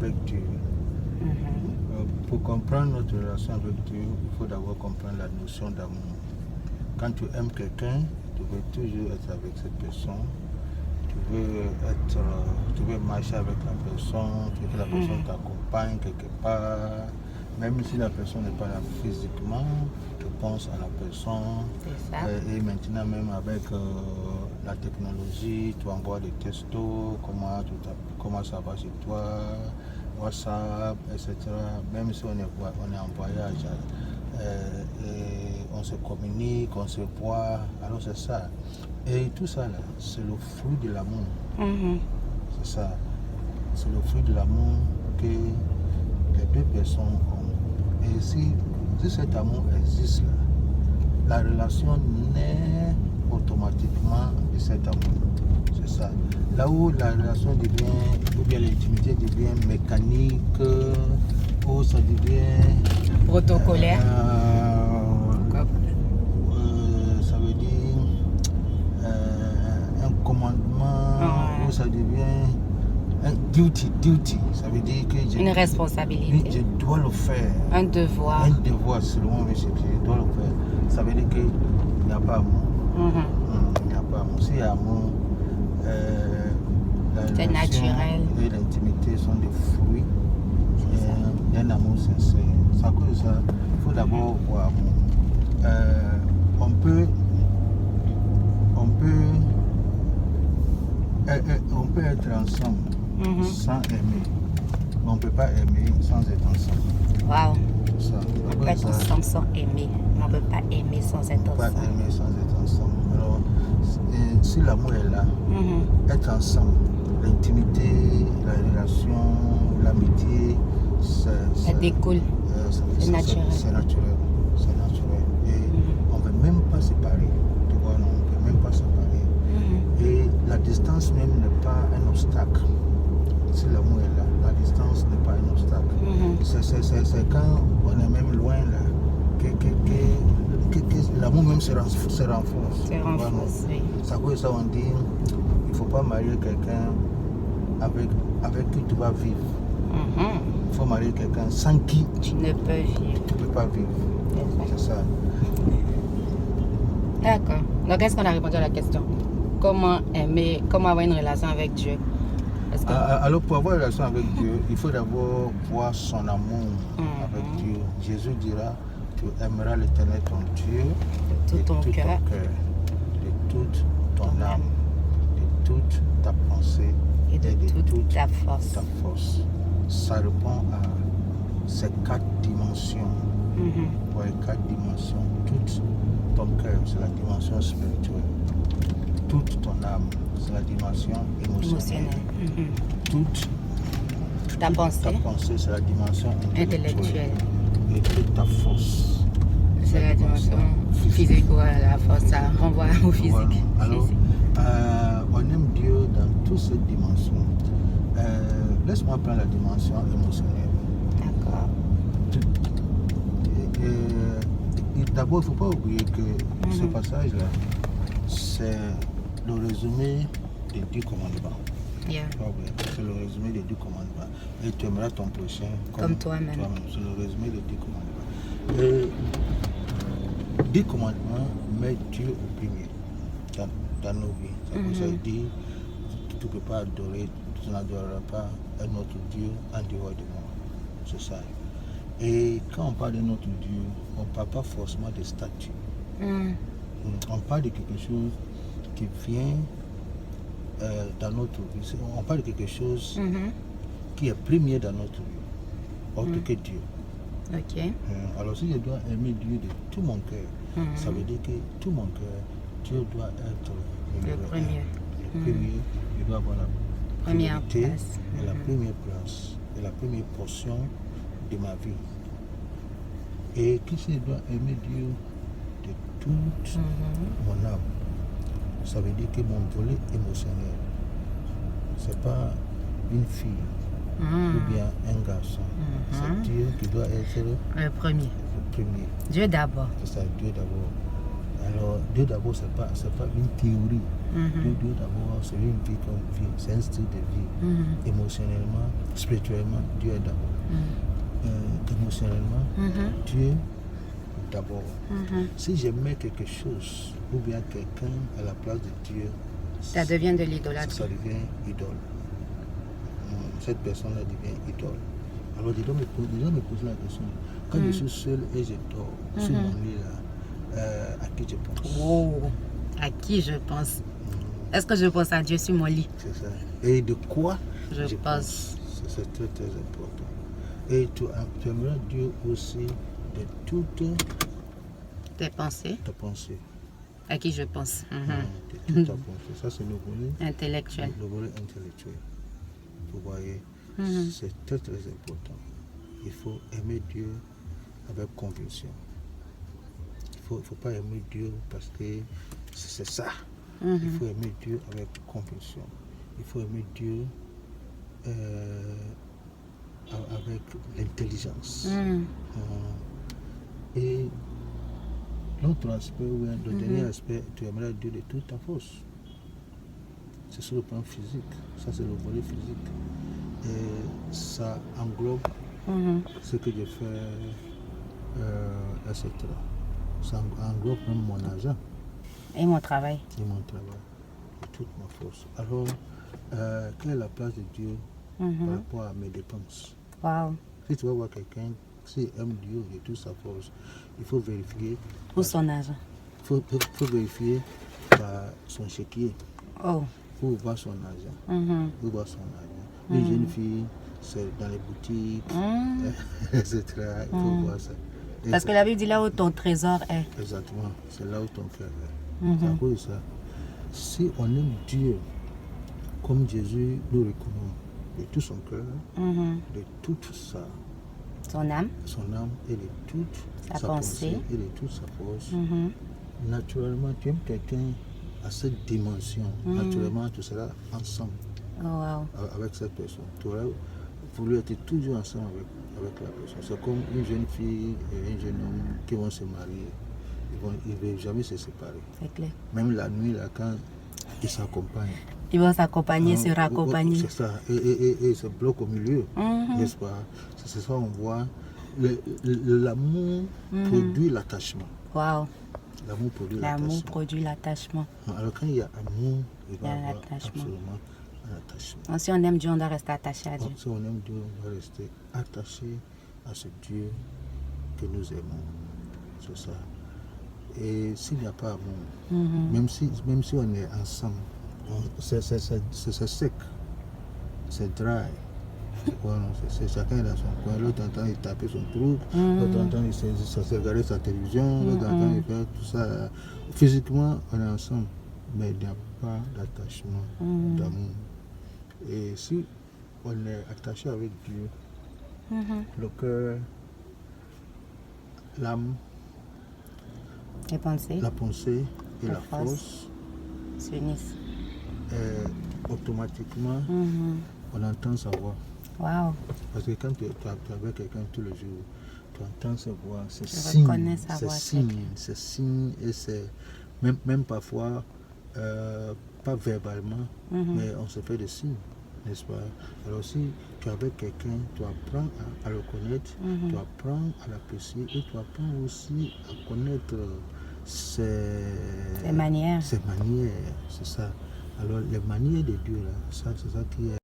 avec Dieu. Pour comprendre notre relation avec Dieu, il faut d'abord comprendre la notion d'amour. Quand tu aimes quelqu'un, tu veux toujours être avec cette personne. Tu veux marcher avec la personne, tu veux que la personne t'accompagne quelque part. Même si la personne n'est pas là physiquement, tu penses à la personne. C'est ça. Et maintenant, même avec la technologie, tu envoies des textos, comment ça va chez toi, WhatsApp, etc. Même si on est en voyage, et on se communique, on se voit, alors c'est ça. Et tout ça, là, c'est le fruit de l'amour. C'est ça. C'est le fruit de l'amour que les deux personnes ont. Et si cet amour existe, là, la relation naît automatiquement de cet amour. C'est ça. Là où la relation devient, ou bien l'intimité devient mécanique, où ça devient protocolaire. Ça veut dire un commandement, où ça devient un duty. Ça veut dire que une responsabilité. Je dois le faire. Un devoir. Un devoir, selon moi, je dois le faire. Ça veut dire qu'il n'y a pas amour. Il n'y a pas amour. S'il y a amour, la c'est naturel. Et l'intimité sont des fruits d'un amour sincère. C'est à cause de ça, il faut d'abord voir amour. On peut être ensemble sans aimer, mais on ne peut pas aimer sans être ensemble. Waouh! Ça, on peut être ensemble sans aimer, mais on ne peut pas aimer sans être ensemble. On ne peut pas aimer sans être ensemble. Alors, si l'amour est là, être ensemble, l'intimité, la relation, l'amitié, ça découle. C'est naturel. C'est naturel. Et on ne peut même pas séparer. Tu vois, non, on ne peut même pas séparer. Et la distance même n'est pas un obstacle. Si l'amour est là, la distance n'est pas un obstacle. C'est quand on est même loin là, que l'amour même se renforce. Se renforce, oui. C'est à cause de ça on dit, il ne faut pas marier quelqu'un avec qui tu vas vivre. Il faut marier quelqu'un sans qui tu ne peux vivre. Tu ne peux pas vivre. C'est ça. D'accord. Donc, est-ce qu'on a répondu à la question? Comment aimer, comment avoir une relation avec Dieu? Alors, pour avoir une relation avec Dieu, il faut d'abord voir son amour avec Dieu. Jésus dira, tu aimeras l'Éternel ton Dieu de tout ton cœur, de toute ton âme, de toute ta pensée et de toute ta force. Ça répond à ces 4 dimensions. Pour les 4 dimensions, tout ton cœur, c'est la dimension spirituelle. Toute ton âme, c'est la dimension émotionnelle. Toute ta pensée, c'est la dimension intellectuelle. Et toute ta force, c'est la dimension physique. La force, ça renvoie au physique. Voilà. Alors, on aime Dieu dans toutes ces dimensions. Laisse-moi prendre la dimension émotionnelle. D'accord. D'abord, il ne faut pas oublier que ce passage-là, c'est le résumé des 10 commandements. C'est le résumé des 10 commandements. Et tu aimeras ton prochain comme toi-même. C'est le résumé des 10 commandements. Et 10 commandements mettent Dieu au premier dans nos vies. C'est pour ça qu'il dit, tu ne peux pas adorer, tu n'adoreras pas un autre Dieu en dehors de moi. C'est ça. Et quand on parle de notre Dieu, on ne parle pas forcément de statut. On parle de quelque chose qui vient dans notre vie. On parle de quelque chose qui est premier dans notre vie, autre que Dieu. Okay. Alors si je dois aimer Dieu de tout mon cœur, ça veut dire que tout mon cœur, Dieu doit être le premier. Le premier, il doit avoir la première priorité place. Et la première place, et la première portion de ma vie. Et qui je dois aimer Dieu de toute mon âme. Ça veut dire que mon volet émotionnel, c'est pas une fille ou bien un garçon. C'est Dieu qui doit être le premier. Le premier. Dieu d'abord. C'est ça, Dieu d'abord. Alors, Dieu d'abord, c'est pas une théorie. Dieu d'abord, c'est une vie qu'on vit, c'est un style de vie. Émotionnellement, spirituellement, Dieu est d'abord. Émotionnellement, Dieu d'abord. Si je mets quelque chose ou bien quelqu'un à la place de Dieu, ça devient de l'idolâtrie. Ça devient idole. Cette personne-là devient idole. Alors, les gens me posent la question. Quand je suis seul et je dors sur mon lit là, à qui je pense? Oh, à qui je pense? Est-ce que je pense à Dieu sur mon lit? C'est ça. Et de quoi je pense? C'est très très important. Et tu aimeras Dieu aussi de toutes tes pensées. Ta pensée. À qui je pense? De toute ta pensée. Ça, c'est le volet intellectuel. Le volet intellectuel. Vous voyez, c'est très très important. Il faut aimer Dieu avec conviction. Il ne faut pas aimer Dieu parce que c'est ça. Il faut aimer Dieu avec conviction. Il faut aimer Dieu avec l'intelligence. Et l'autre aspect, le dernier aspect, tu aimerais Dieu de toute ta force. C'est sur le plan physique. Ça, c'est le volet physique. Et ça englobe ce que je fais, etc. Ça englobe même mon argent. Et mon travail. Et mon travail. Et toute ma force. Alors, quelle est la place de Dieu par rapport à mes dépenses? Wow. Si tu vas voir quelqu'un, s'il aime Dieu de toute sa force, il faut vérifier. Pour son argent. Il faut vérifier par son chéquier. Oh. Pour voir son argent. Pour voir son argent. Une jeune fille, c'est dans les boutiques, etc. Il faut voir ça. Parce que la Bible dit là où ton trésor est. Exactement, c'est là où ton cœur est. C'est à cause de ça. Si on aime Dieu comme Jésus nous recommande, de tout son cœur, de toute son âme et de toute sa pensée et de toute sa force, naturellement, tu aimes quelqu'un à cette dimension, naturellement, tu seras ensemble avec cette personne. Tu auras voulu être toujours ensemble avec la personne. C'est comme une jeune fille et un jeune homme qui vont se marier. Ils ne vont jamais se séparer. C'est clair. Même la nuit, là, quand ils s'accompagnent. Ils vont s'accompagner, se raccompagner. C'est ça. Et se bloquent au milieu, n'est-ce pas? C'est ça, on voit. L'amour produit l'attachement. Wow. L'amour produit l'attachement. Alors quand il y a amour, il va y avoir absolument un attachement. Donc, si on aime Dieu, on doit rester attaché à Dieu. Si on aime Dieu, on doit rester attaché à ce Dieu que nous aimons. C'est ça. Et s'il n'y a pas amour, même si on est ensemble, c'est sec, c'est dry. C'est chacun dans son coin. L'autre entend il taper son truc, l'autre entend il se regarder sa télévision, l'autre entend il fait tout ça. Physiquement, on est ensemble, mais il n'y a pas d'attachement, d'amour. Et si on est attaché avec Dieu, le cœur, l'âme, la pensée et la force s'unissent. Automatiquement, on entend sa voix. Wow. Parce que quand tu es avec quelqu'un tous les jours, tu entends sa voix, c'est signe, et c'est même parfois, pas verbalement, mais on se fait des signes, n'est-ce pas? Alors si tu es avec quelqu'un, tu apprends à le connaître, tu apprends à l'apprécier et tu apprends aussi à connaître ses manières, c'est ça. Alors les manières de Dieu, là, c'est ça qui est